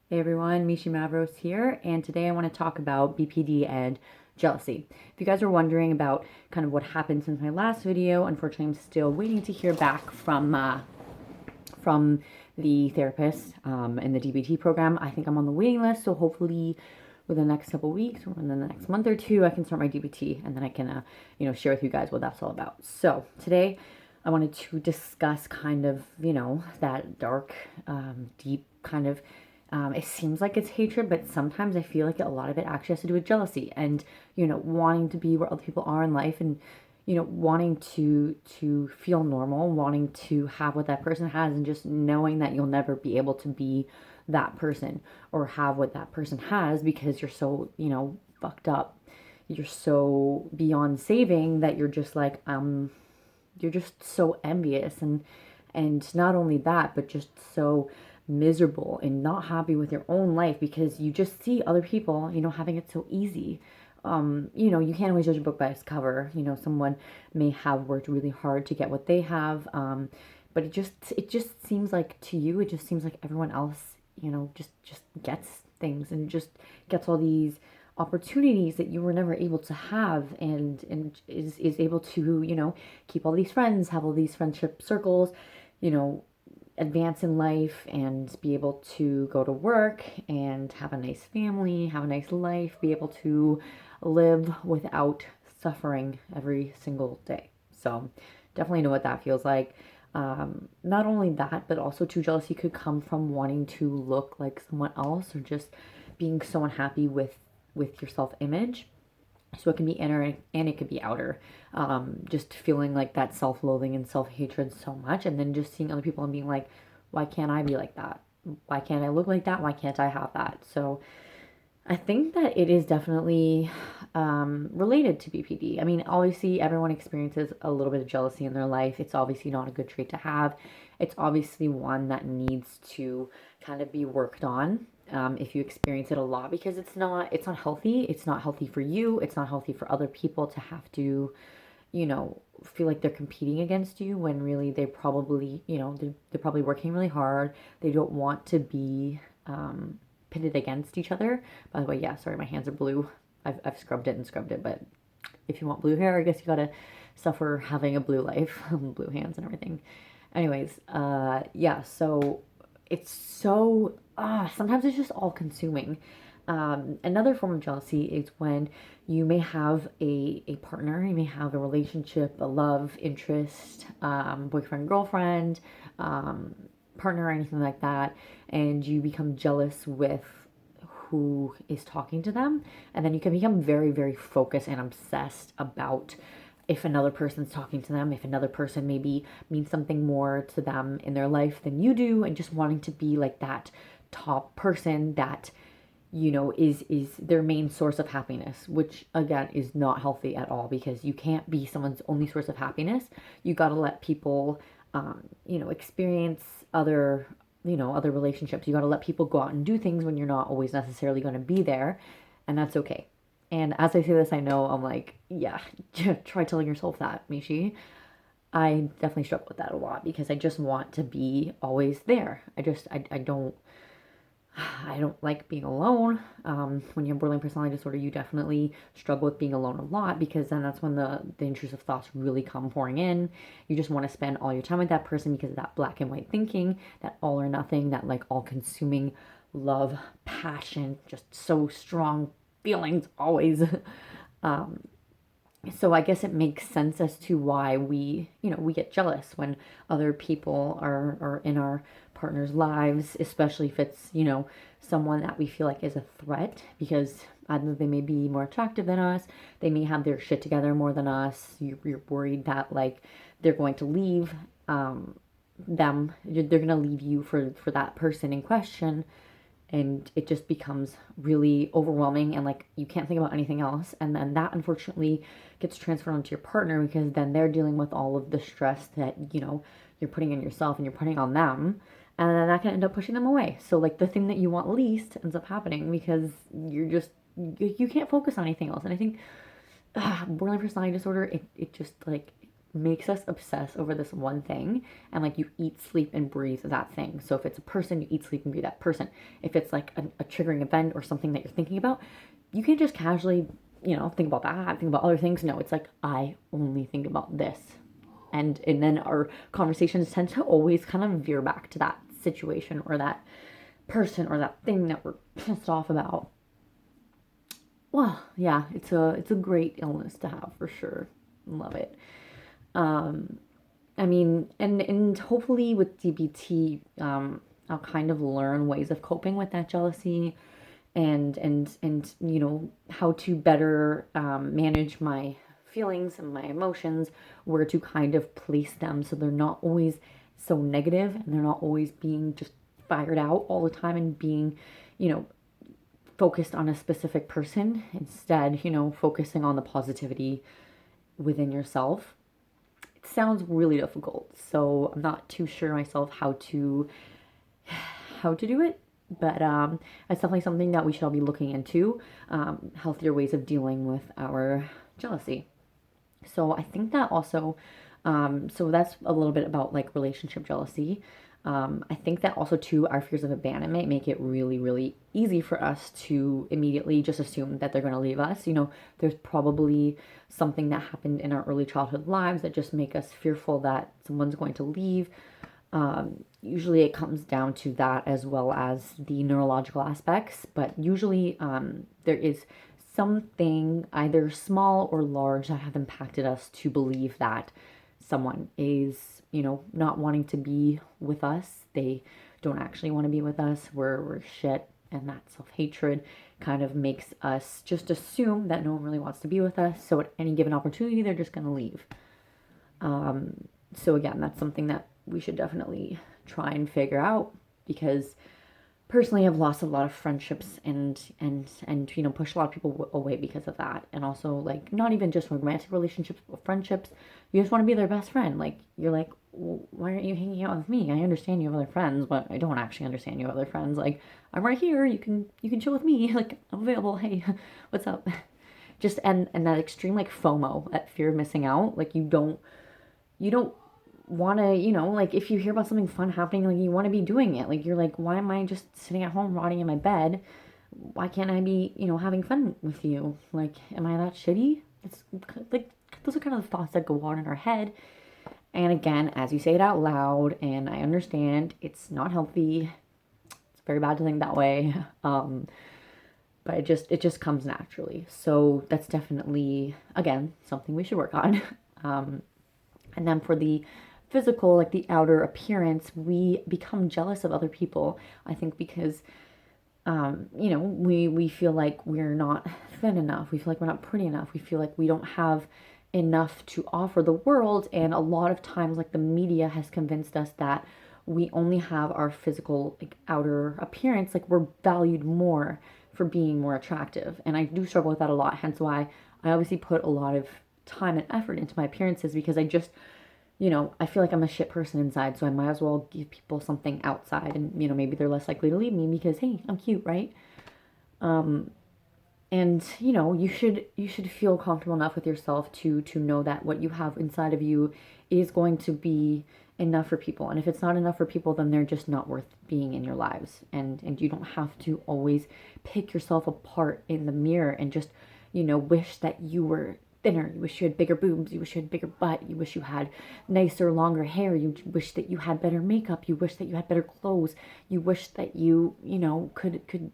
Hey everyone, Mishi Mavros here, and today I want to talk about BPD and jealousy. If you guys are wondering about kind of what happened since my last video, unfortunately I'm still waiting to hear back from the therapist in the DBT program. I think I'm on the waiting list, so hopefully within the next couple weeks or in the next month or two, I can start my DBT, and then I can share with you guys what that's all about. So today I wanted to discuss kind of that dark, deep kind of it seems like it's hatred, but sometimes I feel like a lot of it actually has to do with jealousy and, wanting to be where other people are in life and, wanting to feel normal, wanting to have what that person has and just knowing that you'll never be able to be that person or have what that person has because you're so, fucked up. You're so beyond saving that you're just like, you're just so envious and not only that, but just so miserable and not happy with your own life because you just see other people, having it so easy. You can't always judge a book by its cover. Someone may have worked really hard to get what they have, but it just seems like to you, it just seems like everyone else, just gets things and just gets all these opportunities that you were never able to have and is able to keep all these friends, have all these friendship circles, you know advance in life and be able to go to work and have a nice family, have a nice life, be able to live without suffering every single day. So definitely know what that feels like. Not only that, but also too, jealousy could come from wanting to look like someone else or just being so unhappy with your self image. So it can be inner and it could be outer. Just feeling like that self loathing and self hatred so much, and then just seeing other people and being like, why can't I be like that? Why can't I look like that? Why can't I have that? So I think that it is definitely related to BPD. I mean, obviously, everyone experiences a little bit of jealousy in their life. It's obviously not a good trait to have. It's obviously one that needs to kind of be worked on if you experience it a lot because it's not healthy. It's not healthy for you. It's not healthy for other people to have to feel like they're competing against you when really they probably, they're probably working really hard. They don't want to be pitted against each other. By the way, yeah, sorry, my hands are blue. I've scrubbed it and scrubbed it, but if you want blue hair, I guess you gotta suffer having a blue life, blue hands and everything. Anyways, yeah, so it's so, sometimes it's just all consuming. Another form of jealousy is when you may have a partner, you may have a relationship, a love, interest, boyfriend, girlfriend, partner, or anything like that, and you become jealous with who is talking to them. And then you can become very, very focused and obsessed about if another person's talking to them, if another person maybe means something more to them in their life than you do, and just wanting to be like that top person that is their main source of happiness, which again is not healthy at all because you can't be someone's only source of happiness. You got to let people experience other relationships. You got to let people go out and do things when you're not always necessarily going to be there, and that's okay. And as I say this, I know I'm like, yeah, try telling yourself that, Mishi. I definitely struggle with that a lot because I just want to be always there. I don't I don't like being alone. When you have borderline personality disorder, you definitely struggle with being alone a lot because then that's when the intrusive thoughts really come pouring in. You just want to spend all your time with that person because of that black and white thinking, that all or nothing, that like all consuming love, passion, just so strong feelings always. So I guess it makes sense as to why we get jealous when other people are in our partner's lives, especially if it's, someone that we feel like is a threat because either they may be more attractive than us, they may have their shit together more than us. You're worried that like they're going to leave them, they're going to leave you for that person in question, and it just becomes really overwhelming and like you can't think about anything else, and then that unfortunately gets transferred onto your partner because then they're dealing with all of the stress that you're putting on yourself and you're putting on them, and then that can end up pushing them away. So like the thing that you want least ends up happening because you can't focus on anything else. And I think borderline personality disorder, it just like makes us obsess over this one thing, and like you eat, sleep, and breathe that thing. So if it's a person, you eat, sleep, and breathe that person. If it's like a triggering event or something that you're thinking about, you can't just casually, think about that, think about other things. No, it's like, I only think about this. And then our conversations tend to always kind of veer back to that situation or that person or that thing that we're pissed off about. Well, yeah, it's a great illness to have for sure. Love it. I mean, and hopefully with DBT, I'll kind of learn ways of coping with that jealousy, and how to better manage my feelings and my emotions, where to kind of place them so they're not always so negative and they're not always being just fired out all the time and being, you know, focused on a specific person. Instead, focusing on the positivity within yourself. It sounds really difficult, so I'm not too sure myself how to do it. But it's definitely something that we should all be looking into, healthier ways of dealing with our jealousy. So I think that also, so that's a little bit about like relationship jealousy. I think that also too, our fears of abandonment make it really, really easy for us to immediately just assume that they're going to leave us. There's probably something that happened in our early childhood lives that just make us fearful that someone's going to leave. Usually it comes down to that as well as the neurological aspects, but usually there is something either small or large that have impacted us to believe that someone is, not wanting to be with us. They don't actually want to be with us. We're shit. And that self-hatred kind of makes us just assume that no one really wants to be with us. So at any given opportunity, they're just going to leave. So again, that's something that we should definitely try and figure out, because personally I've lost a lot of friendships and pushed a lot of people away because of that. And also, like, not even just romantic relationships, but friendships. You just want to be their best friend. Like, you're like, well, why aren't you hanging out with me? I understand you have other friends, but I don't actually understand you have other friends. Like, I'm right here, you can chill with me. Like, I'm available. Hey, what's up? Just and that extreme like FOMO, that fear of missing out. Like, you don't want to, like, if you hear about something fun happening, like, you want to be doing it. Like, you're like, why am I just sitting at home rotting in my bed? Why can't I be, having fun with you? Like, am I that shitty? It's like, those are kind of the thoughts that go on in our head. And again, as you say it out loud, and I understand it's not healthy, it's very bad to think that way. But it just comes naturally. So that's definitely, again, something we should work on. And then for the physical, like the outer appearance, we become jealous of other people. I think because, we feel like we're not thin enough. We feel like we're not pretty enough. We feel like we don't have enough to offer the world. And a lot of times, like, the media has convinced us that we only have our physical, like, outer appearance. Like, we're valued more for being more attractive. And I do struggle with that a lot. Hence why I obviously put a lot of time and effort into my appearances, because I feel like I'm a shit person inside, so I might as well give people something outside, and maybe they're less likely to leave me because, hey, I'm cute, right? And you should feel comfortable enough with yourself to know that what you have inside of you is going to be enough for people. And if it's not enough for people, then they're just not worth being in your lives. And you don't have to always pick yourself apart in the mirror and just wish that you were thinner. You wish you had bigger boobs. You wish you had bigger butt. You wish you had nicer, longer hair. You wish that you had better makeup. You wish that you had better clothes. You wish that you could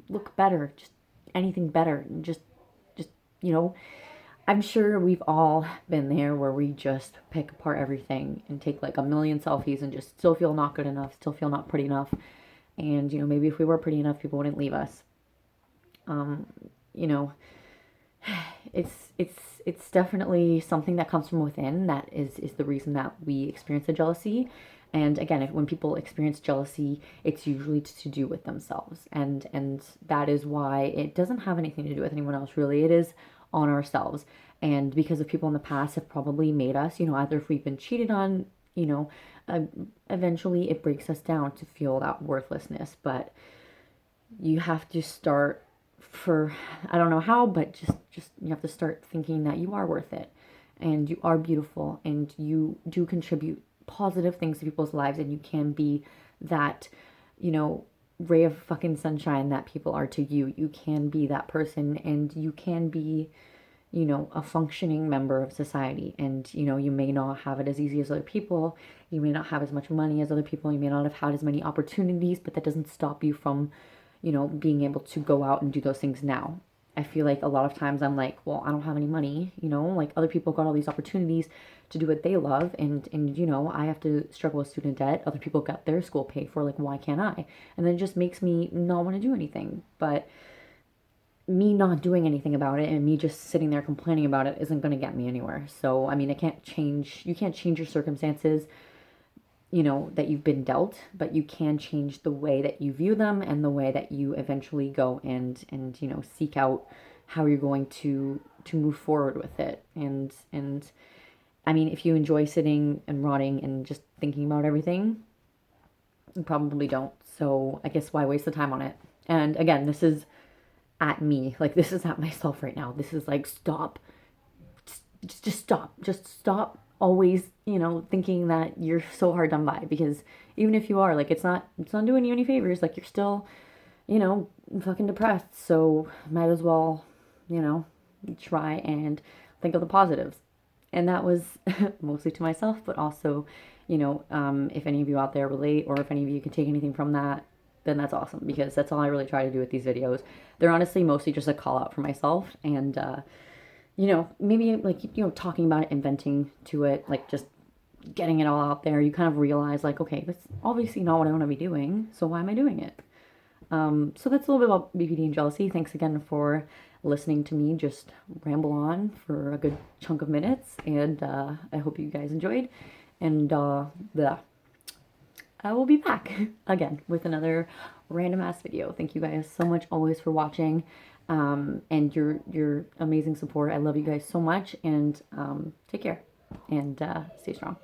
look better. Just anything better. And just I'm sure we've all been there, where we just pick apart everything and take like a million selfies and just still feel not good enough, still feel not pretty enough. And maybe if we were pretty enough, people wouldn't leave us. You know, it's definitely something that comes from within, that is the reason that we experience the jealousy. And again, when people experience jealousy, it's usually to do with themselves, and that is why it doesn't have anything to do with anyone else, really. It is on ourselves. And because of people in the past have probably made us, either if we've been cheated on, uh, eventually it breaks us down to feel that worthlessness. But you have to start, for I don't know how, but just you have to start thinking that you are worth it, and you are beautiful, and you do contribute positive things to people's lives, and you can be that, you know, ray of fucking sunshine that people are to you. You can be that person, and you can be, you know, a functioning member of society. And, you know, you may not have it as easy as other people. You may not have as much money as other people. You may not have had as many opportunities, but that doesn't stop you from, you know, being able to go out and do those things now. I feel like a lot of times I'm like, well, I don't have any money, you know, like other people got all these opportunities to do what they love, and you know, I have to struggle with student debt. Other people got their school paid for, like why can't I? And then it just makes me not want to do anything. But me not doing anything about it and me just sitting there complaining about it isn't going to get me anywhere. So, I mean, you can't change your circumstances, you know, that you've been dealt, but you can change the way that you view them and the way that you eventually go and you know, seek out how you're going to move forward with it. And I mean, if you enjoy sitting and rotting and just thinking about everything, you probably don't. So, I guess why waste the time on it? And again, this is at me. Like, this is at myself right now. This is like, stop. Just stop. Just stop always, you know, thinking that you're so hard done by. Because even if you are, like, it's not doing you any favors. Like, you're still, you know, fucking depressed. So might as well, you know, try and think of the positives. And that was mostly to myself, but also, you know, if any of you out there relate, or if any of you can take anything from that, then that's awesome, because that's all I really try to do with these videos. They're honestly mostly just a call out for myself, and you know, maybe like, you know, talking about it, inventing to it, like just getting it all out there. You kind of realize like, okay, that's obviously not what I want to be doing, so why am I doing it? So that's a little bit about BPD and jealousy. Thanks again for listening to me just ramble on for a good chunk of minutes, and I hope you guys enjoyed. And I will be back again with another random ass video. Thank you guys so much always for watching, and your amazing support. I love you guys so much, and take care, and stay strong.